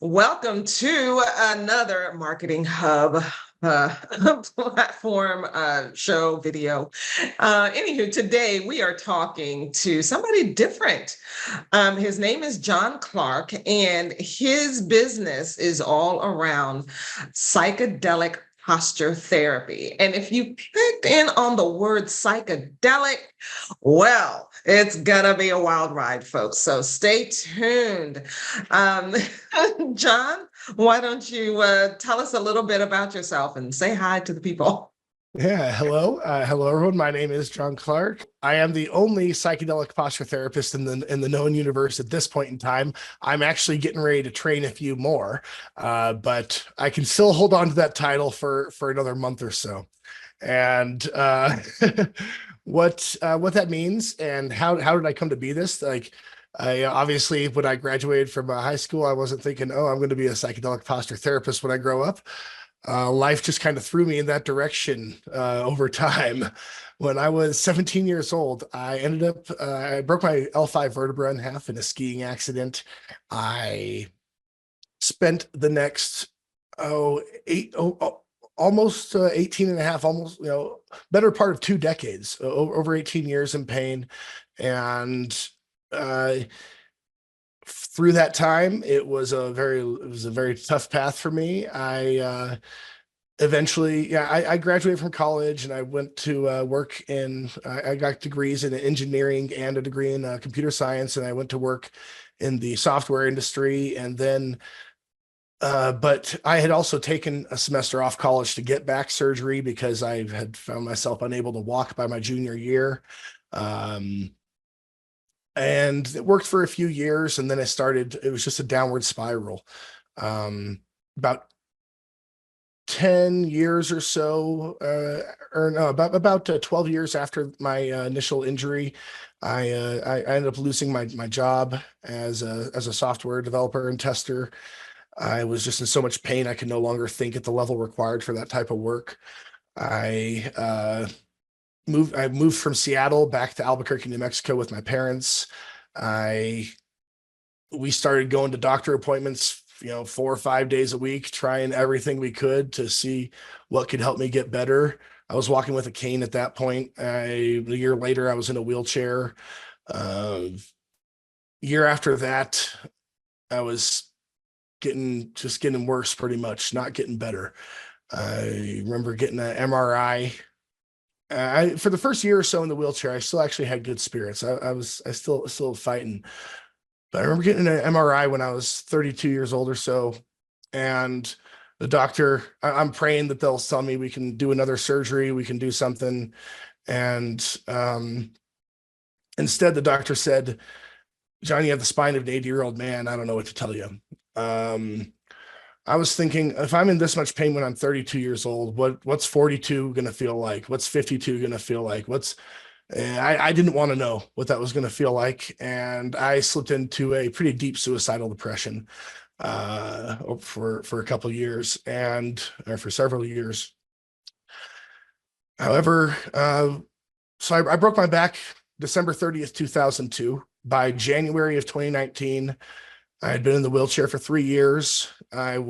Welcome to another Marketing Hub uh, platform show video. Anywho, today we are talking to somebody different. His name is Jon Clark, and his business is all around psychedelic posture therapy. And if you picked in on the word psychedelic, well, it's gonna be a wild ride, folks. So stay tuned. Um, Jon, why don't you tell us a little bit about yourself and say hi to the people? Yeah, hello. Hello, everyone. My name is Jon Clark. I am the only psychedelic posture therapist in the known universe at this point in time. I'm actually getting ready to train a few more, but I can still hold on to that title for another month or so. And what that means and how did I come to be this? Like, I obviously when I graduated from high school, I wasn't thinking, oh, I'm going to be a psychedelic posture therapist when I grow up. Life just kind of threw me in that direction over time. When I was 17 years old, I broke my L5 vertebra in half in a skiing accident. I spent the next, almost 18 and a half, almost, better part of 2 decades, over 18 years in pain. And uh, through that time, it was a very tough path for me. I graduated from college and I went to work I got degrees in engineering and a degree in computer science. And I went to work in the software industry. And then, but I had also taken a semester off college to get back surgery because I had found myself unable to walk by my junior year. Um, and it worked for a few years. And then it was just a downward spiral. About 10 years or so, or no, about 12 years after my initial injury, I ended up losing my job as a software developer and tester. I was just in so much pain I could no longer think at the level required for that type of work. I moved from Seattle back to Albuquerque, New Mexico with my parents. I we started going to doctor appointments, 4 or 5 days a week, trying everything we could to see what could help me get better. I was walking with a cane at that point. A year later, I was in a wheelchair. Uh, Year after that, I was getting worse, pretty much, not getting better. I remember getting an MRI. For the first year or so in the wheelchair, I still actually had good spirits. I still fighting. But I remember getting an MRI when I was 32 years old or so, and the doctor, I'm praying that they'll tell me we can do another surgery, we can do something, and instead the doctor said, "John, you have the spine of an 80-year-old man. I don't know what to tell you." Um, I was thinking, if I'm in this much pain when I'm 32 years old, what's 42 going to feel like? What's 52 going to feel like? I didn't want to know what that was going to feel like, and I slipped into a pretty deep suicidal depression for a couple of years or for several years. However, I broke my back December 30th, 2002. By January of 2019, I had been in the wheelchair for 3 years. I'd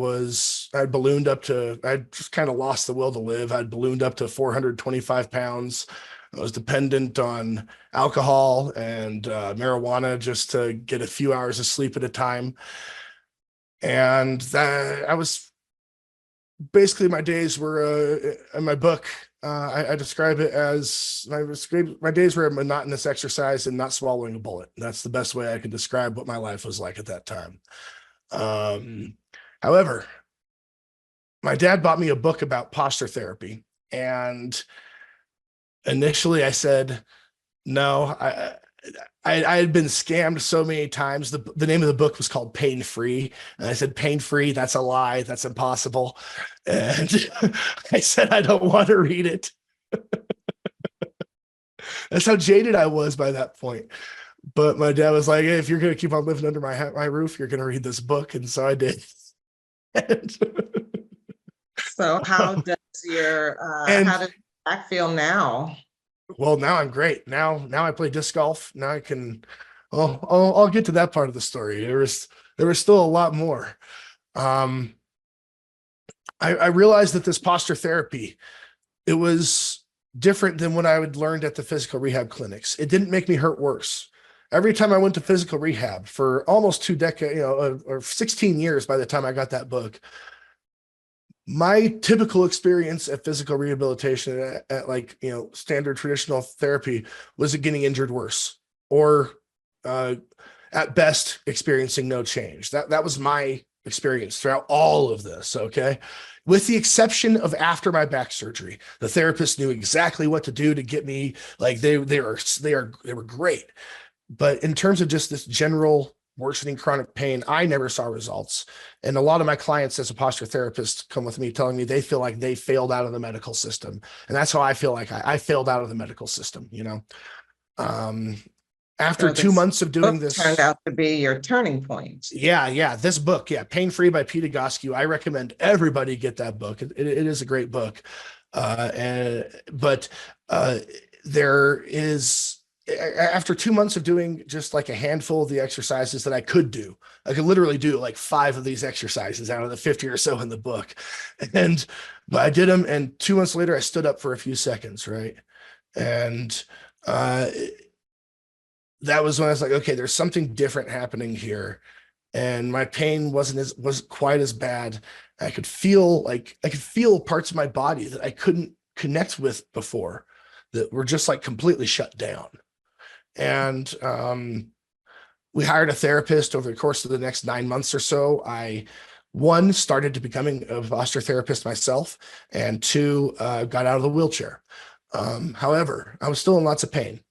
just kind of lost the will to live. I'd ballooned up to 425 pounds. I was dependent on alcohol and marijuana just to get a few hours of sleep at a time. And that I was basically my days were in my book. I describe it as my days were a monotonous exercise and not swallowing a bullet. That's the best way I could describe what my life was like at that time. Um, However, my dad bought me a book about posture therapy, and initially I said no. I had been scammed so many times. The name of the book was called Pain Free. And I said, pain free, that's a lie. That's impossible. And I said, I don't want to read it. That's how jaded I was by that point. But my dad was like, hey, if you're going to keep on living under my roof, you're going to read this book. And so I did. and, So, how does and how does your back feel now? well, now I'm great. Now I play disc golf. Now I can, I'll get to that part of the story. There was still a lot more. Um, I realized that this posture therapy, it was different than what I had learned at the physical rehab clinics. It didn't make me hurt worse. Every time I went to physical rehab for almost 2 decades, or 16 years by the time I got that book, my typical experience at physical rehabilitation at like, standard traditional therapy was it getting injured worse or uh, at best experiencing no change. That was my experience throughout all of this. Okay. With the exception of after my back surgery, the therapist knew exactly what to do to get me like they were great. But in terms of just this general worsening chronic pain, I never saw results. And a lot of my clients as a posture therapist come with me telling me they feel like they failed out of the medical system. And that's how I feel like I failed out of the medical system. Um, After So 2 months of doing book turned this, out to be your turning point. yeah, this book, yeah, Pain Free by Pete Egoscue. I recommend everybody get that book. It is a great book. But there is after 2 months of doing just like a handful of the exercises that I could do, I could literally do like 5 of these exercises out of the 50 or so in the book. And but I did them, and 2 months later, I stood up for a few seconds, right? And uh, that was when I was like, okay, there's something different happening here. And my pain wasn't quite as bad. I could feel parts of my body that I couldn't connect with before that were just like completely shut down. And we hired a therapist over the course of the next 9 months or so. I one started to becoming a posture therapist myself, and two got out of the wheelchair. However, I was still in lots of pain,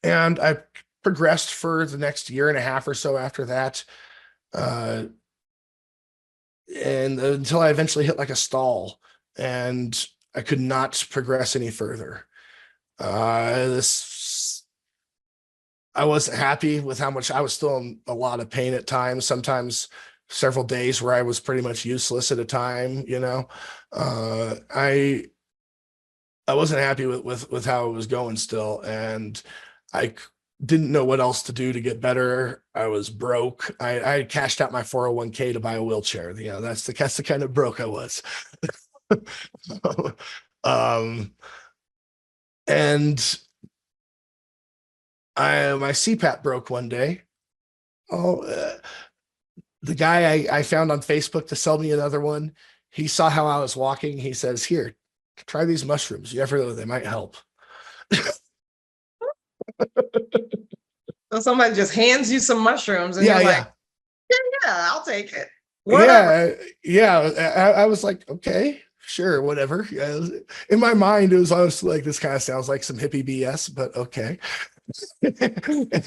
and I progressed for the next year and a half or so after that, uh, and until I eventually hit like a stall, and I could not progress any further. This I wasn't happy with how much I was still in a lot of pain at times, sometimes several days where I was pretty much useless at a time. I wasn't happy with how it was going still, and I didn't know what else to do to get better. I was broke. I cashed out my 401k to buy a wheelchair. That's the kind of broke I was. um, and my CPAP broke one day. Oh, the guy I found on Facebook to sell me another one, he saw how I was walking. He says, "Here, try these mushrooms. You never know, they might help." So somebody just hands you some mushrooms and Yeah, you're like, yeah, yeah, I'll take it. Whatever. yeah. I was like, okay, sure, whatever. Yeah, in my mind, it was honestly like, this kind of sounds like some hippie BS, but okay.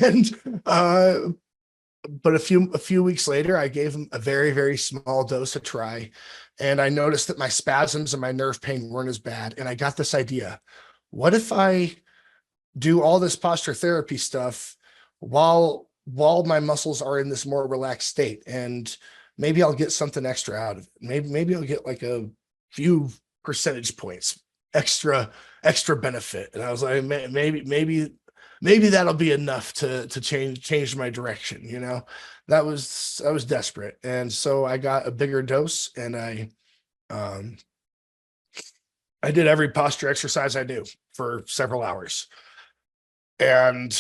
And but a few weeks later, I gave him a very, very small dose to try, and I noticed that my spasms and my nerve pain weren't as bad. And I got this idea: what if I do all this posture therapy stuff while my muscles are in this more relaxed state, and maybe I'll get something extra out of it. Maybe I'll get like a few percentage points extra benefit. And I was like, maybe that'll be enough to change my direction. I was desperate, and so I got a bigger dose, and um I did every posture exercise I knew for several hours. And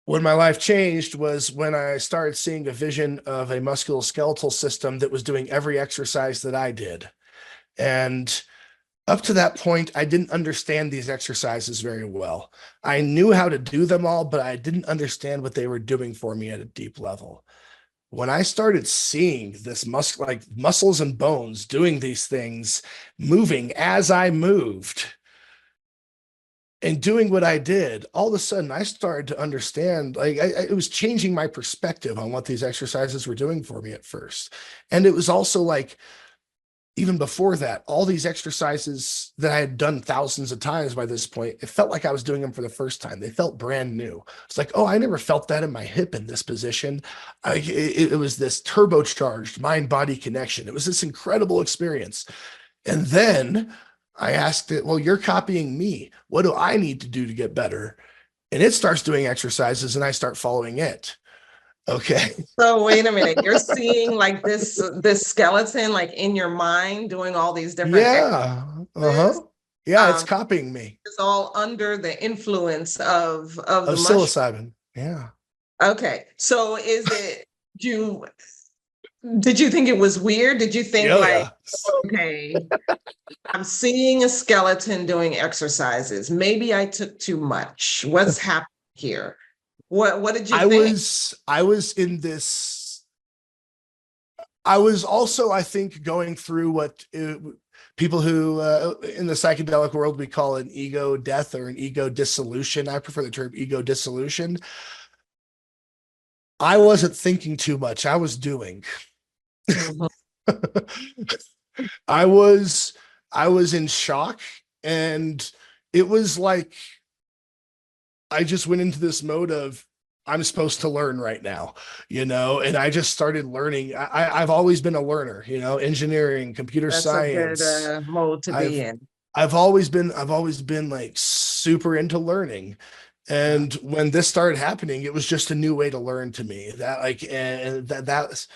when my life changed was when I started seeing a vision of a musculoskeletal system that was doing every exercise that I did. And up to that point, I didn't understand these exercises very well. I knew how to do them all, but I didn't understand what they were doing for me at a deep level. When I started seeing this like muscles and bones doing these things, moving as I moved, and doing what I did, all of a sudden I started to understand, like it was changing my perspective on what these exercises were doing for me at first. And it was also like, even before that, all these exercises that I had done thousands of times by this point, it felt like I was doing them for the first time. They felt brand new. It's like, oh, I never felt that in my hip in this position. It was this turbocharged mind-body connection. It was this incredible experience. And then I asked it, well, you're copying me. What do I need to do to get better? And it starts doing exercises, and I start following it. Okay. So wait a minute, you're seeing like this skeleton like in your mind doing all these different Yeah. exercises. Uh-huh. Yeah, it's Um, copying me. it's all under the influence of Of the mushroom. psilocybin. Yeah. Okay, so is it you? Did you think it was weird? Did you think Oh like, yeah. okay, I'm seeing a skeleton doing exercises. Maybe I took too much. What's happening here? What did you think? I was in this I was also, I think, going through what people who in the psychedelic world we call an ego death or an ego dissolution. I prefer the term ego dissolution. I wasn't thinking too much. I was doing. Mhm. I was I was in shock, and it was like I just went into this mode of I'm supposed to learn right now, and I just started learning. I've always been a learner, engineering, computer That's a good science. mode to be I've in. I've always been like super into learning. Yeah. And when this started happening, it was just a new way to learn to me. That like and that's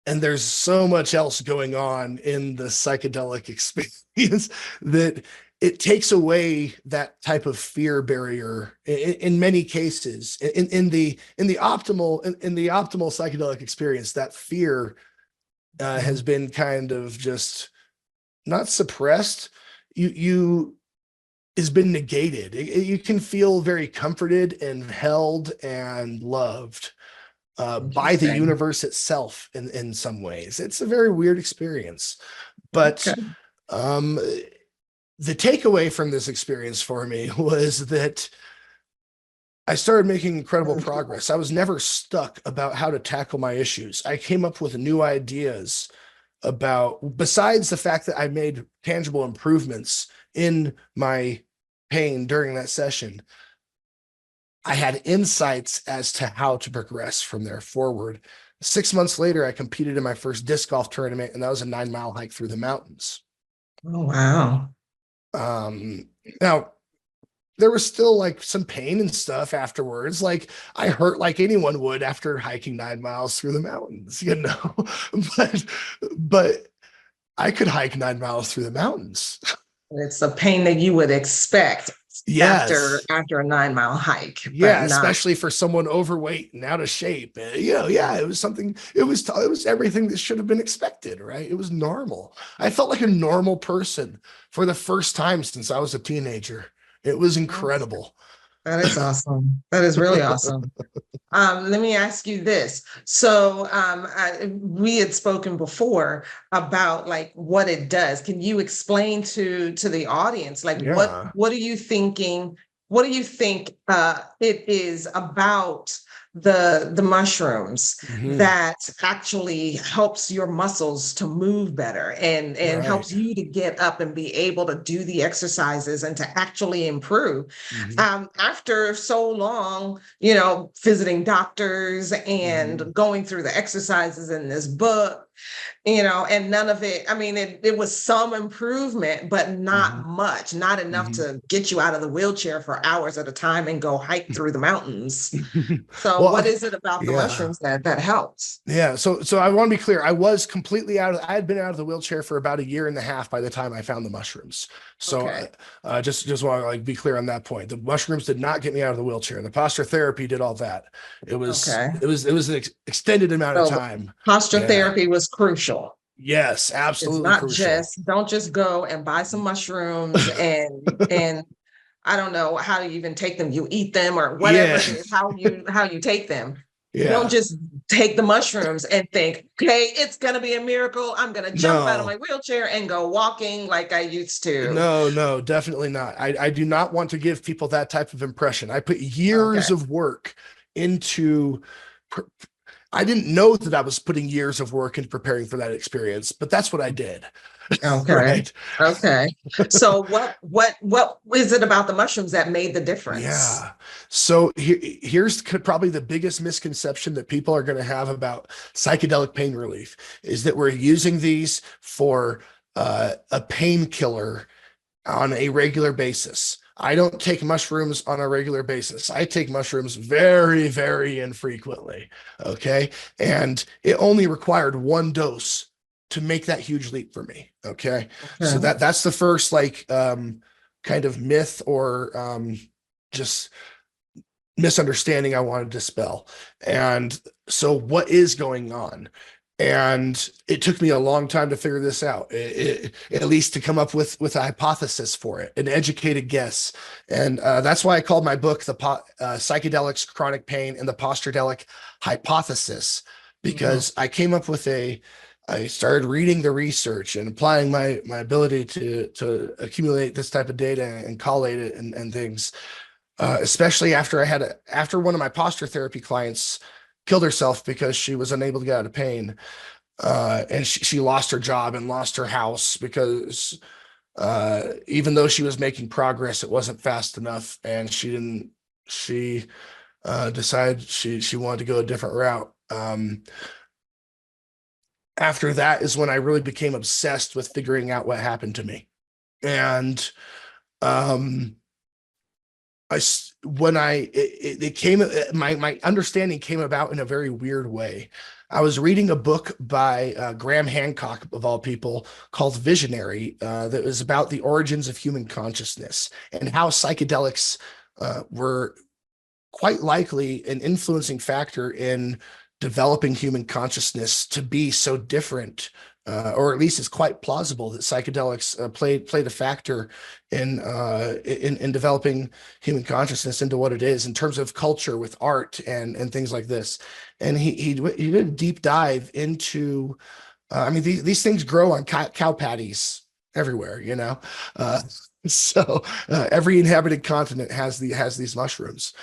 and there's so much else going on in the psychedelic experience that it takes away that type of fear barrier in many cases. In the optimal psychedelic experience, that fear has been kind of just not suppressed. You has been negated. You can feel very comforted and held and loved by the Interesting. universe itself in some ways. It's a very weird experience. But Okay. um, the takeaway from this experience for me was that I started making incredible progress. I was never stuck about how to tackle my issues. I came up with new ideas about, besides the fact that I made tangible improvements in my pain during that session, I had insights as to how to progress from there forward. 6 months later, I competed in my first disc golf tournament, and that was a 9 mile hike through the mountains. Oh, wow. Now, there was still like some pain and stuff afterwards. Like I hurt like anyone would after hiking 9 miles through the mountains, but but I could hike 9 miles through the mountains. It's a pain that you would expect after Yes. after a 9 mile hike, but Yeah, not. especially for someone overweight and out of shape. Yeah, it was something, it was everything that should have been expected, right? It was normal. I felt like a normal person for the first time since I was a teenager. It was incredible. That is awesome. That is really awesome. Let me ask you this. So, we had spoken before about like what it does. Can you explain to the audience, like Yeah. what are you thinking? What do you think it is about the mushrooms Hmm. that actually helps your muscles to move better and Right. helps you to get up and be able to do the exercises and to actually improve Hmm. after so long, visiting doctors Hmm. and going through the exercises in this book, and none of it. I mean, it was some improvement, but Hmm. not much, not enough Hmm. to get you out of the wheelchair for hours at a time and go hike through the mountains. So Well, what okay. is it about the Yeah. mushrooms that helps? Yeah, so I want to be clear. I was completely I had been out of the wheelchair for about a year and a half by the time I found the mushrooms. So Okay. just want to like be clear on that point. The mushrooms did not get me out of the wheelchair. The posture therapy did all that. It was Okay. it was it was an extended amount of So time. posture Yeah. therapy was crucial. Yes, It's absolutely not crucial. just, don't just go and buy some mushrooms and I don't know how you even take them. You eat them or whatever Yeah. it is, how you take them. You don't Yeah. just take the mushrooms and think, okay, it's gonna be a miracle. I'm gonna jump out of my No. wheelchair and go walking like I used to. No, definitely not. I do not want to give people that type of impression. I put Okay. years of work into I didn't know that I was putting years of work into preparing for that experience, but that's what I did. Okay. Right. Okay. So what is it about the mushrooms that made the difference? Yeah. So here's probably the biggest misconception that people are going to have about psychedelic pain relief is that we're using these for a painkiller on a regular basis. I don't take mushrooms on a regular basis. I take mushrooms very, very infrequently. Okay. And it only required one dose to make that huge leap for me. Okay. So Okay. that's the first kind of myth or just misunderstanding I wanted to dispel. And so what is going on? And it took me a long time to figure this out, at least to come up with a hypothesis for it, an educated guess. And that's why I called my book Psychedelics, Chronic Pain, and the Posterdelic Hypothesis, Mhm. because I started reading the research and applying my ability to accumulate this type of data and collate it and things, especially after one of my posture therapy clients killed herself because she was unable to get out of pain, and she lost her job and lost her house because even though she was making progress, it wasn't fast enough, and she decided she wanted to go a different route. After that is when I really became obsessed with figuring out what happened to me, and um, I when I it came my understanding came about in a very weird way. I was reading a book by Graham Hancock, of all people, called Visionary, that was about the origins of human consciousness and how psychedelics were quite likely an influencing factor in developing human consciousness to be so different, or at least it's quite plausible that psychedelics played a factor in developing human consciousness into what it is in terms of culture with art and things like this. And he did a deep dive into. I mean, these things grow on cow patties everywhere, you know. Uh, so every inhabited continent has these mushrooms,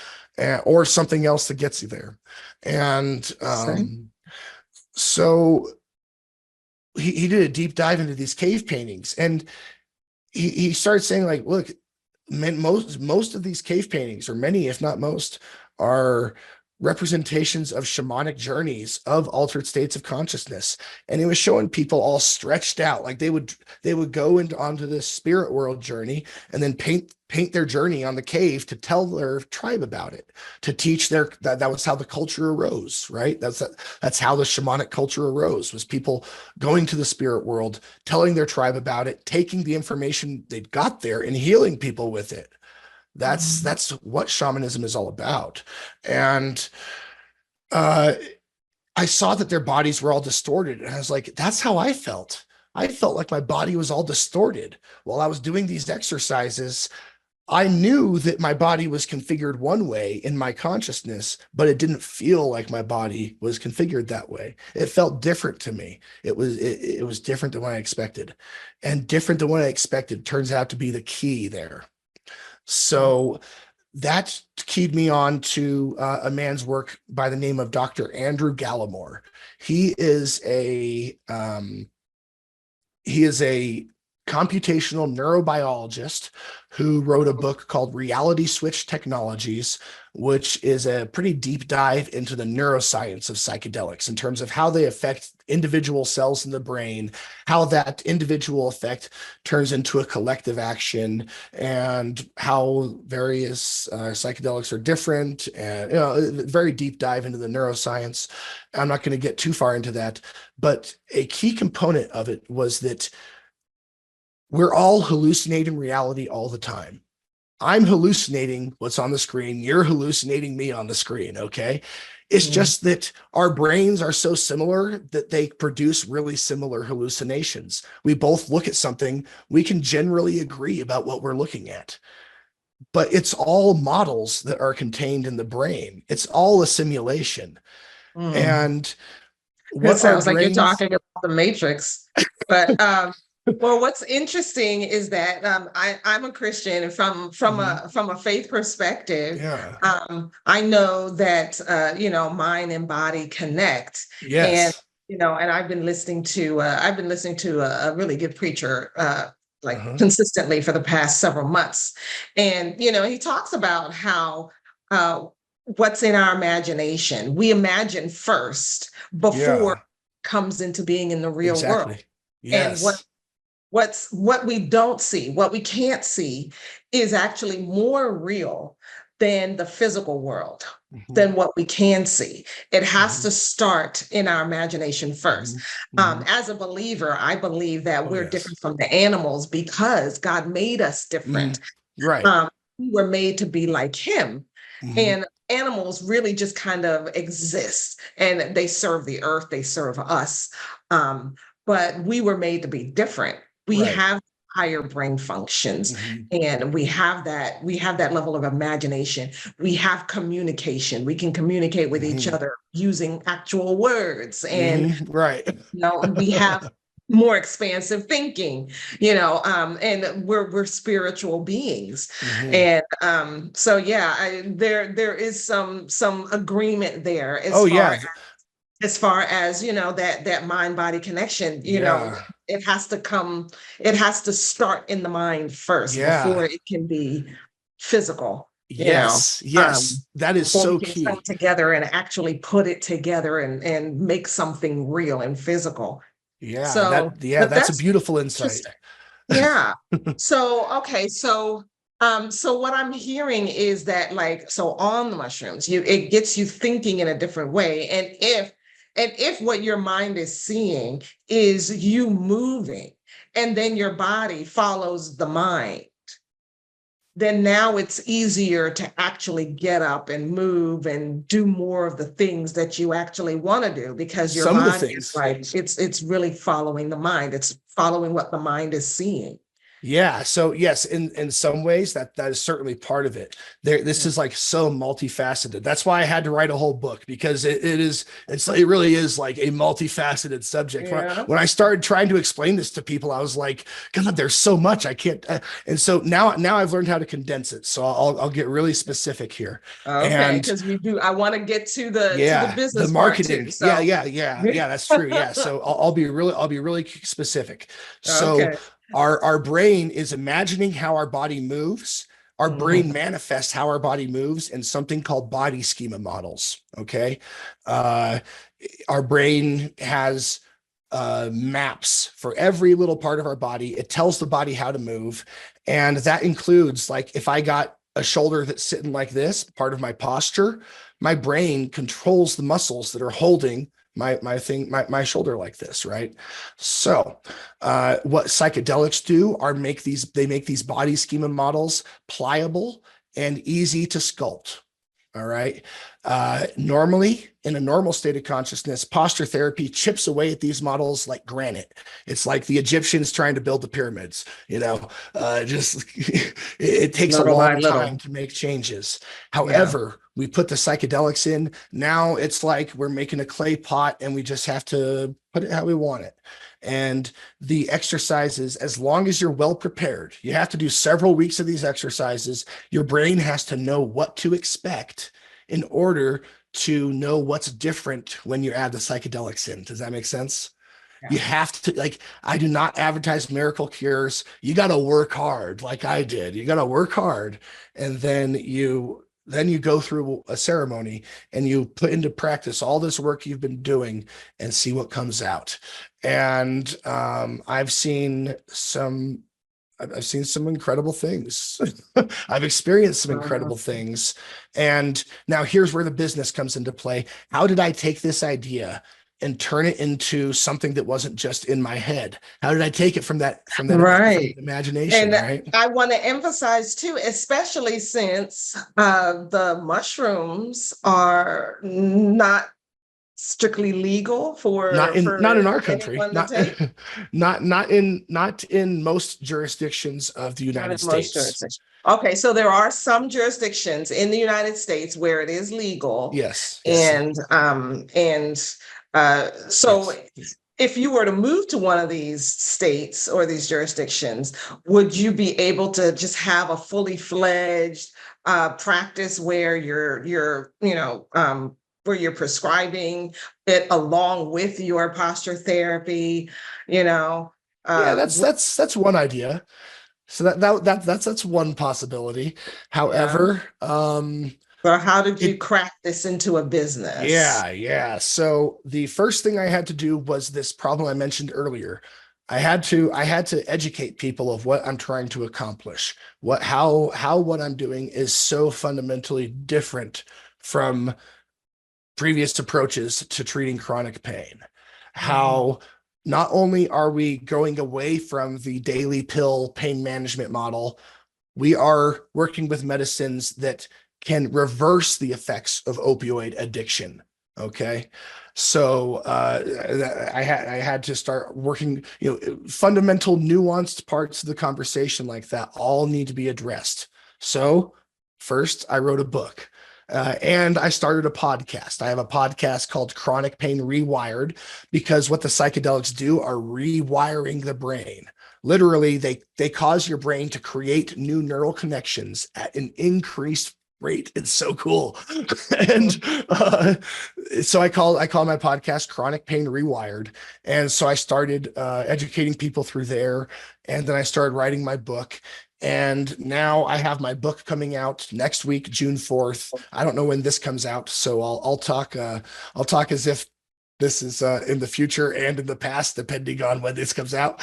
or something else that gets you there. And Same. so he did a deep dive into these cave paintings, and he started saying, like, look, most of these cave paintings, or many, if not most, are representations of shamanic journeys of altered states of consciousness. And he was showing people all stretched out, like they would go onto this spirit world journey and then paint their journey on the cave to tell their tribe about it, to teach that was how the culture arose, right? That's how the shamanic culture arose, was people going to the spirit world, telling their tribe about it, taking the information they'd got there and healing people with it. That's Mhm. that's what shamanism is all about. And uh, I saw that their bodies were all distorted, and I was like, that's how I felt. I felt like my body was all distorted while I was doing these exercises. I knew that my body was configured one way in my consciousness, but it didn't feel like my body was configured that way. It felt different to me. It was different than what I expected, and different than what I expected turns out to be the key there. So that keyed me on to a man's work by the name of Dr. Andrew Gallimore. He is a he is a computational neurobiologist who wrote a book called Reality Switch Technologies, which is a pretty deep dive into the neuroscience of psychedelics in terms of how they affect individual cells in the brain, how that individual effect turns into a collective action, and how various psychedelics are different. And very deep dive into the neuroscience. I'm not going to get too far into that, but a key component of it was that we're all hallucinating reality all the time. I'm hallucinating what's on the screen. You're hallucinating me on the screen. Okay. It's Mhm. just that our brains are so similar that they produce really similar hallucinations. We both look at something, we can generally agree about what we're looking at, but it's all models that are contained in the brain. It's all a simulation. Mm. And It what our sounds like you're brains, talking about the Matrix. But well, what's interesting is that I'm a Christian, and from Mhm. a faith perspective, Yeah, I know that mind and body connect, and yes. and I've been listening to a really good preacher like Uh-huh. consistently for the past several months, and he talks about how uh, what's in our imagination we imagine first before Yeah, it comes into being in the real world. exactly. And what Yes. what we don't see, what we can't see, is actually more real than the physical world, Mhm, than what we can see. It has mhm, to start in our imagination first. mhm, mhm. As a believer, I believe that Oh, we're yes. different from the animals because God made us different. Mhm. Right. Um, we were made to be like Him. Mhm. And animals really just kind of exist and they serve the earth, they serve us. Um, but we were made to be different. We Right. have higher brain functions, Mhm, and we have that level of imagination. We have communication. We can communicate with each mhm, other using actual words, and mhm. Right. we have more expansive thinking, and we're spiritual beings. Mhm. And so yeah, there is some agreement there Oh, yeah. as far as that mind body connection. Yeah. It has to come, it has to start in the mind first Yeah. before it can be physical, Yes. um Yes. That is before we so can come key. together and actually put it together and make something real and physical. Yeah. So, Yeah, but that's a that's beautiful insight. interesting. Yeah. So, okay. So what I'm hearing is that, like, so on the mushrooms, it gets you thinking in a different way. And if what your mind is seeing is you moving, and then your body follows the mind, then now it's easier to actually get up and move and do more of the things that you actually want to do, because your Some of the body is things. like, it's really following the mind. It's following what the mind is seeing. Yeah. So yes, in some ways that is certainly part of it. This Yeah. is like so multifaceted. That's why I had to write a whole book, because it really is like a multifaceted subject. Yeah. When I started trying to explain this to people, I was like, God, there's so much I can't. And so now I've learned how to condense it. So I'll get really specific here. Okay, And because I want to get to the yeah, the business part too. marketing. Yeah, So, yeah, yeah, yeah. That's true. Yeah. So I'll be really specific. So okay. our brain is imagining how our body moves. Our Mhm. brain manifests how our body moves in something called body schema models. Okay, uh, our brain has maps for every little part of our body. It tells the body how to move. And that includes, like, if I got a shoulder that's sitting like this, part of my posture, my brain controls the muscles that are holding my shoulder like this, right? So what psychedelics do are make these body schema models pliable and easy to sculpt. All right. Normally, in a normal state of consciousness, posture therapy chips away at these models like granite. It's like the Egyptians trying to build the pyramids. Just it takes a Little by long little. time to make changes. Yeah. However, we put the psychedelics in. Now it's like we're making a clay pot, and we just have to put it how we want it. And the exercises, as long as you're well prepared, you have to do several weeks of these exercises. Your brain has to know what to expect in order to know what's different when you add the psychedelics in. Does that make sense? You Yeah. have to, like, I do not advertise miracle cures. You got to work hard like I did. You got to work hard, and then you go through a ceremony and you put into practice all this work you've been doing and see what comes out. And I've seen some incredible things. I've experienced some incredible things. And now here's where the business comes into play. How did I take this idea and turn it into something that wasn't just in my head? How did I take it from that Right. imagination, And right? I want to emphasize too, especially since the mushrooms are not strictly legal Not in for our country. anyone to take. Not in most jurisdictions of the Not in United most States. jurisdictions. Okay, so there are some jurisdictions in the United States where it is legal, Yes, yes, and so yes. if you were to move to one of these states or these jurisdictions, would you be able to just have a fully fledged practice where where you're prescribing it along with your posture therapy, you know? Yeah, Uh, that's one idea. So that's one possibility. yeah. However, Or how did you it crack this into a business? yeah, yeah. So the first thing I had to do was this problem I mentioned earlier. I had to educate people of what I'm trying to accomplish, how what I'm doing is so fundamentally different from previous approaches to treating chronic pain. Mhm. How not only are we going away from the daily pill pain management model, we are working with medicines that can reverse the effects of opioid addiction. Okay. So I had to start working, fundamental nuanced parts of the conversation like that all need to be addressed. So first I wrote a book. And I started a podcast. I have a podcast called Chronic Pain Rewired because what the psychedelics do are rewiring the brain. Literally, they cause your brain to create new neural connections at an increased rate. It's so cool. And so I call my podcast Chronic Pain Rewired. And so I started educating people through there. And then I started writing my book. And now I have my book coming out next week, June 4th. I don't know when this comes out, so I'll talk as if this is in the future and in the past, depending on when this comes out.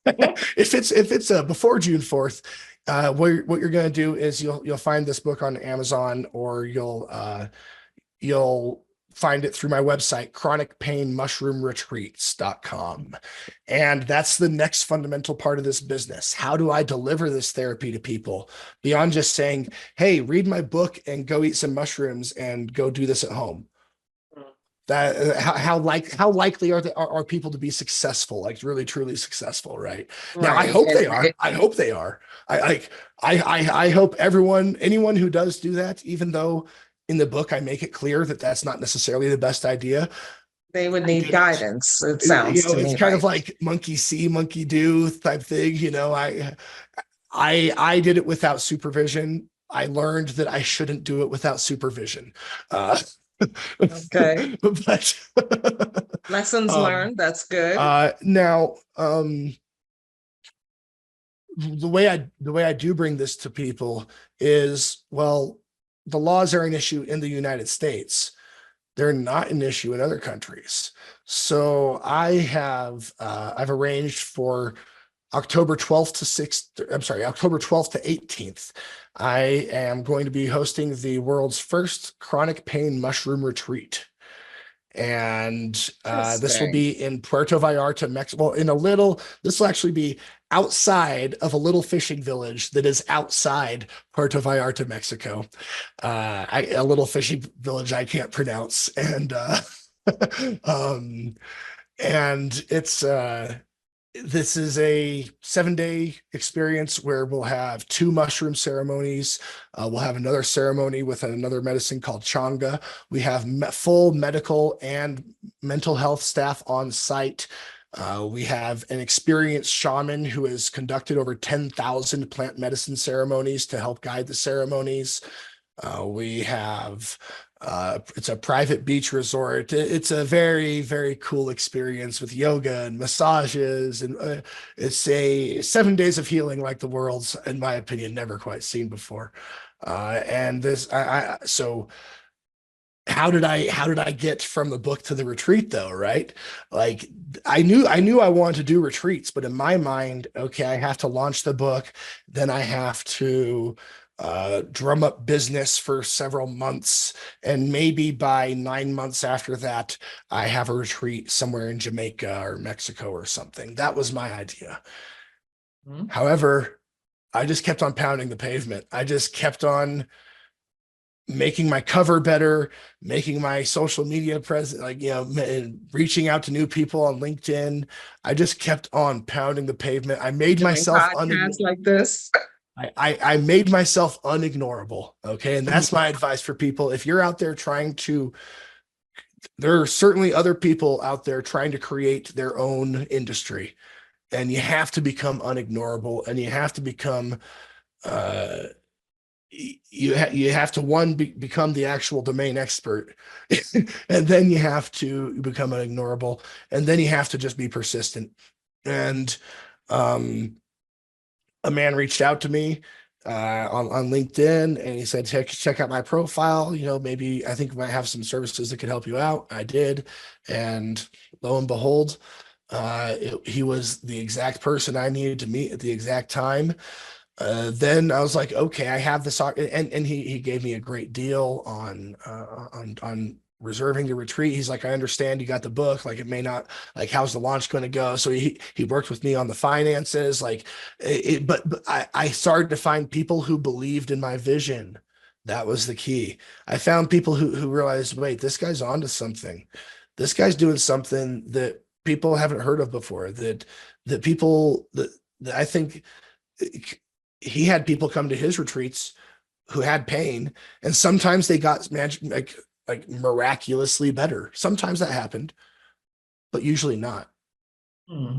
If it's before June 4th, what you're going to do is you'll find this book on Amazon, or you'll find it through my website, chronicpainmushroomretreats.com. And that's the next fundamental part of this business. How do I deliver this therapy to people beyond just saying, hey, read my book and go eat some mushrooms and go do this at home? That how likely are people to be successful, like really truly successful, right? Now I Right. hope they are. I hope they are. I hope anyone who does do that, even though in the book I make it clear that that's not necessarily the best idea. They would I need didn't. guidance, it sounds to It's me kind of like. like monkey see, monkey do type thing. I did it without supervision. I learned that I shouldn't do it without supervision. Uh, Okay. but Lessons um, learned. That's good. now, the way I do bring this to people is, well, the laws are an issue in the United States. They're not an issue in other countries. So I've arranged for October 12th to 6th, I'm sorry, October 12th to 18th. I am going to be hosting the world's first chronic pain mushroom retreat. And this will Interesting. be in Puerto Vallarta, Mexico. Well, this will actually be outside of a little fishing village that is outside Puerto Vallarta, Mexico. A little fishing village I can't pronounce. Um, and this is a 7-day experience where we'll have 2 mushroom ceremonies. We'll have another ceremony with another medicine called changa. We have full medical and mental health staff on site. We have an experienced shaman who has conducted over 10,000 plant medicine ceremonies to help guide the ceremonies. We have it's a private beach resort. It's a very, very cool experience with yoga and massages. And it's a 7 days of healing like the world's, in my opinion, never quite seen before. And this, so how did I get from the book to the retreat though, right? Like I knew I wanted to do retreats, but in my mind, okay, I have to launch the book, then I have to drum up business for several months, and maybe by 9 months after that, I have a retreat somewhere in Jamaica or Mexico or something. That was my idea. Mhm. However, I just kept on pounding the pavement. I just kept on making my cover better, making my social media present, like, reaching out to new people on LinkedIn. I just kept on pounding the pavement. I made Doing myself podcasts like this. I made myself unignorable. Okay. And that's my advice for people. If you're out there there are certainly other people out there trying to create their own industry, and you have to become unignorable, and you have to become, uh, you have to become the actual domain expert, and then you have to become unignorable, and then you have to just be persistent. And um a man reached out to me on LinkedIn, and he said, check out my profile. Maybe I think we might have some services that could help you out. I did. And lo and behold, He was the exact person I needed to meet at the exact time. Then I was like, okay, I have this, and he gave me a great deal on reserving the retreat. He's like, I understand you got the book, like it may not, like how's the launch going to go? So he worked with me on the finances, like but I started to find people who believed in my vision. That was the key. I found people who realized, wait, this guy's onto something. This guy's doing something that people haven't heard of before. That I think he had people come to his retreats who had pain, and sometimes they got like miraculously better. Sometimes that happened, but usually not. Hmm.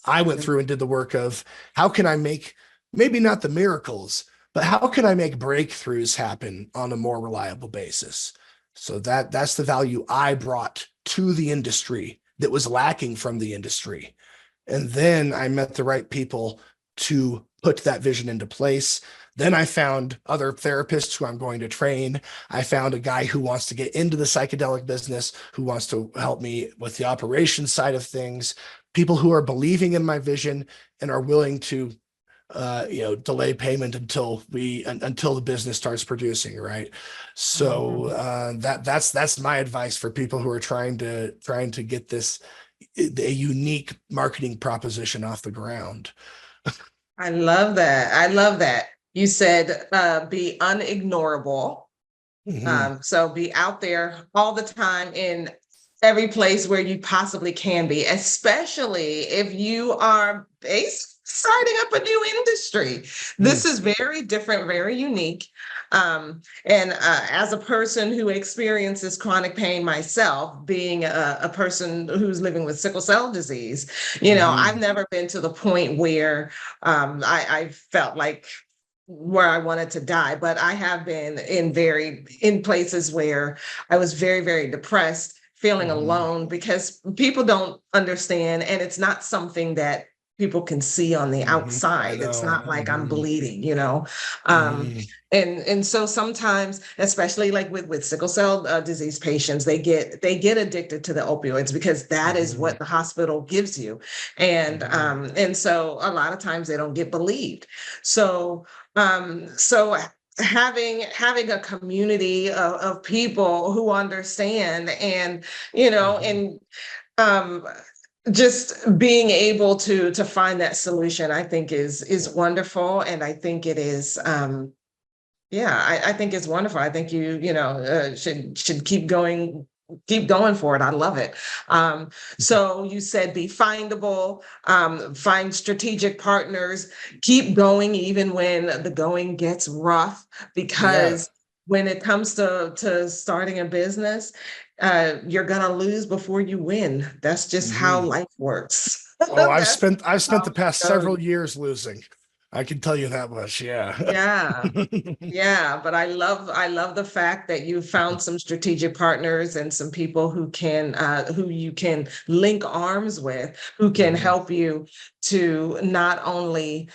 I went through and did the work of how can I make, maybe not the miracles, but how can I make breakthroughs happen on a more reliable basis? So that's the value I brought to the industry that was lacking from the industry. And then I met the right people to put that vision into place. Then I found other therapists who I'm going to train. I found a guy who wants to get into the psychedelic business, who wants to help me with the operations side of things, people who are believing in my vision and are willing to delay payment until the business starts producing, right? So Mhm. that's my advice for people who are trying to get this a unique marketing proposition off the ground. I love that. I love that. You said be unignorable. Mhm. So be out there all the time in every place where you possibly can be, especially if you are starting up a new industry. This Mm. is very different, very unique. And as a person who experiences chronic pain myself, being a person who's living with sickle cell disease, I've Mhm. never been to the point where I felt like where I wanted to die, but I have been in places where I was very, very depressed, feeling Mhm. alone because people don't understand, and it's not something that people can see on the Mhm. I outside. It's know. not like I'm Mhm. bleeding. Um, Mhm. and so sometimes, especially like with sickle cell disease patients, they get addicted to the opioids because that is what Mhm. the hospital gives you, and Mhm. and so a lot of times they don't get believed. So having a community of people who understand and Mhm. and um just being able to find that solution, I think is wonderful. And I think it is yeah, I think it's wonderful. I think you should keep going for it. I love it. So you said be findable, find strategic partners, keep going even when the going gets rough, Yeah. because when it comes to starting a business, you're gonna lose before you win. That's just how Mhm. life works. Oh, That's I've spent how the it past goes. several years losing. I can tell you that much. Yeah. Yeah. Yeah, but I love the fact that you found some strategic partners and some people who you can link arms with, who can Mhm. help you to not only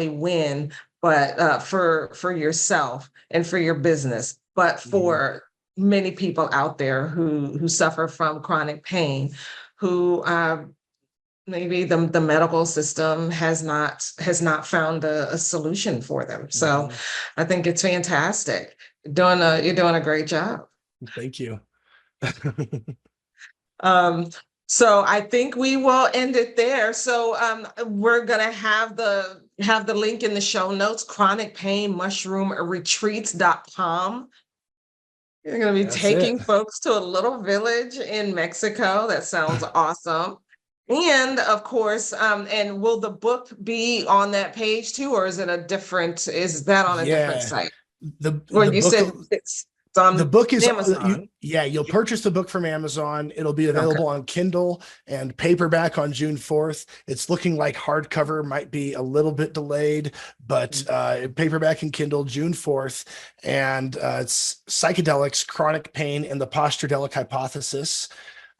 win, but for yourself and for your business, but Mhm. for many people out there who suffer from chronic pain, who maybe the medical system has not found a solution for them. So Mhm. I think it's fantastic. You're doing a great job. Thank you. Um, so I think we will end it there. So we're gonna have the link in the show notes, chronic pain mushroom retreats.com. You're gonna be That's it. taking folks to a little village in Mexico. That sounds awesome. And of course, and will the book be on that page too, or is that on a different Yeah. site? Well, The you book said it's the on book is Amazon. you'll purchase the book from Amazon. It'll be Okay. available on Kindle and paperback on June 4th. It's looking like hardcover might be a little bit delayed, but paperback and Kindle June 4th. And it's psychedelics, chronic pain, and the posturdelic hypothesis.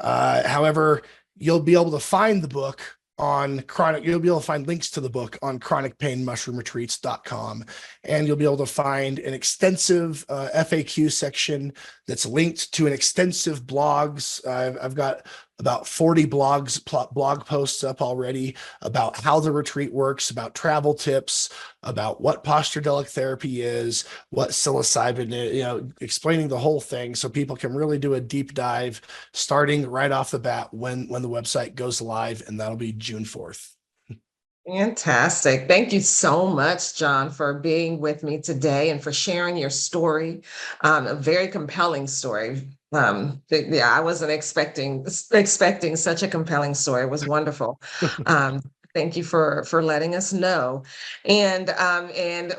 However, you'll be able to find the book you'll be able to find links to the book on chronicpainmushroomretreats.com, and you'll be able to find an extensive FAQ section that's linked to an extensive blogs. I've got about 40 blog posts up already about how the retreat works, about travel tips, about what postradelic therapy is, what psilocybin is, explaining the whole thing so people can really do a deep dive starting right off the bat when the website goes live, and that'll be June 4th. Fantastic. Thank you so much, Jon, for being with me today and for sharing your story. A very compelling story. Yeah, I wasn't expecting such a compelling story. It was wonderful. Um, Thank you for letting us know. And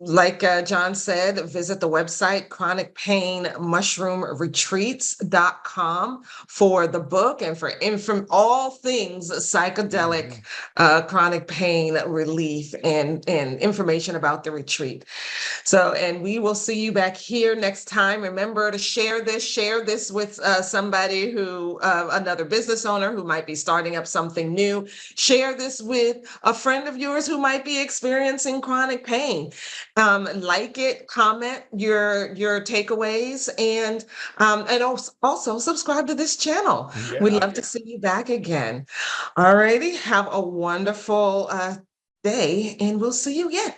like Jon said, visit the website chronicpainmushroomretreats.com for the book and from all things psychedelic chronic pain relief and information about the retreat. So, and we will see you back here next time. Remember to share this with somebody another business owner who might be starting up something new. Share this with a friend of yours who might be experiencing chronic pain. Like it, comment your takeaways, and also subscribe to this channel. We'd love to see you back again. All righty. Have a wonderful day, and we'll see you again.